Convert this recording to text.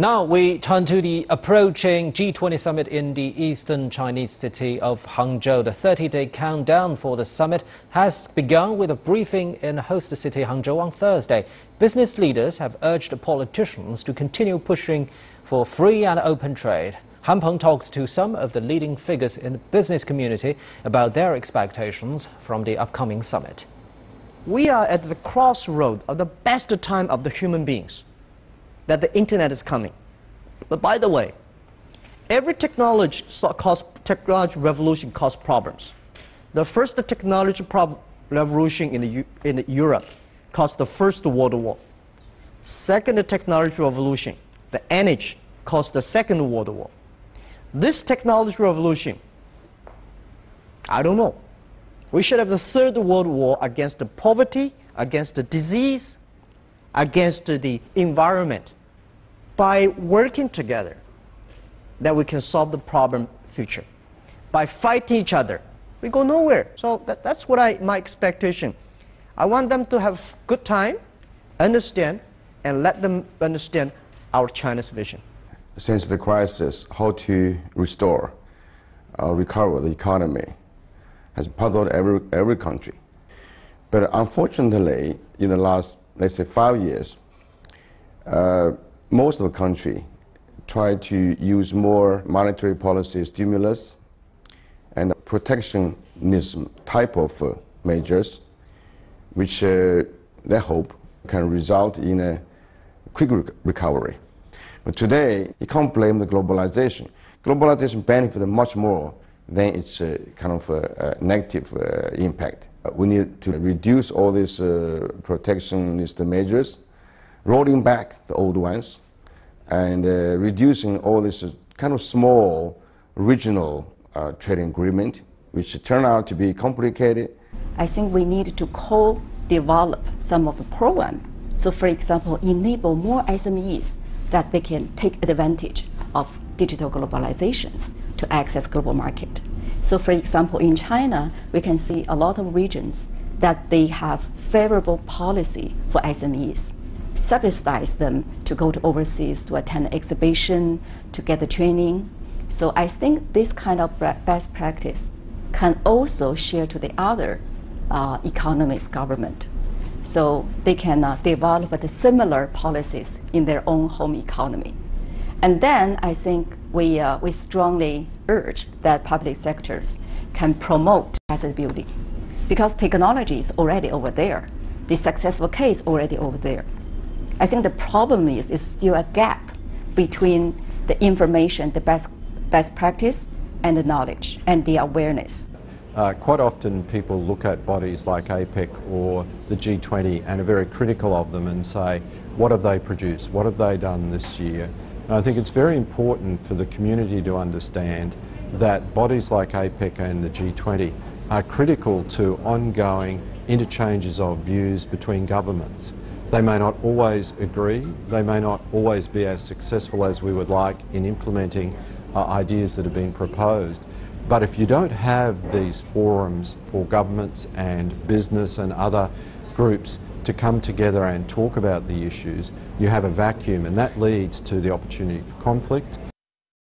Now we turn to the approaching G20 Summit in the eastern Chinese city of Hangzhou. The 30-day countdown for the summit has begun with a briefing in host city Hangzhou on Thursday. Business leaders have urged politicians to continue pushing for free and open trade. Han Peng talked to some of the leading figures in the business community about their expectations from the upcoming summit. We are at the crossroad of the best time of the human beings, that the internet is coming. But by the way, every technology revolution causes problems. The first technology revolution in Europe caused the First World War. Second technology revolution, the energy, caused the Second World War. This technology revolution, I don't know. We should have the Third World War against the poverty, against the disease, against the environment. By working together, that we can solve the problem future. By fighting each other, we go nowhere. So that's what my expectation. I want them to have good time, understand, and let them understand our China's vision. Since the crisis, how to restore, recover the economy has puzzled every country. But unfortunately, in the last, let's say, 5 years, most of the country try to use more monetary policy stimulus and protectionism type of measures, which they hope can result in a quick recovery. But today, you can't blame the globalization. Globalization benefits much more than its kind of negative impact. We need to reduce all these protectionist measures, rolling back the old ones, and reducing all this kind of small regional trading agreement, which turn out to be complicated. I think we need to co-develop some of the program. So for example, enable more SMEs that they can take advantage of digital globalizations to access global market. So for example, in China, we can see a lot of regions that they have favorable policy for SMEs, subsidize them to go to overseas to attend exhibition, to get the training. So I think this kind of best practice can also share to the other economies government. So they can develop the similar policies in their own home economy. And then I think we strongly urge that public sectors can promote asset building, because technology is already over there. The successful case already over there. I think the problem is still a gap between the information, the best practice, and the knowledge and the awareness. Quite often people look at bodies like APEC or the G20 and are very critical of them and say, what have they produced? What have they done this year? And I think it's very important for the community to understand that bodies like APEC and the G20 are critical to ongoing interchanges of views between governments. They may not always agree, they may not always be as successful as we would like in implementing ideas that have been proposed. But if you don't have these forums for governments and business and other groups to come together and talk about the issues, you have a vacuum, and that leads to the opportunity for conflict,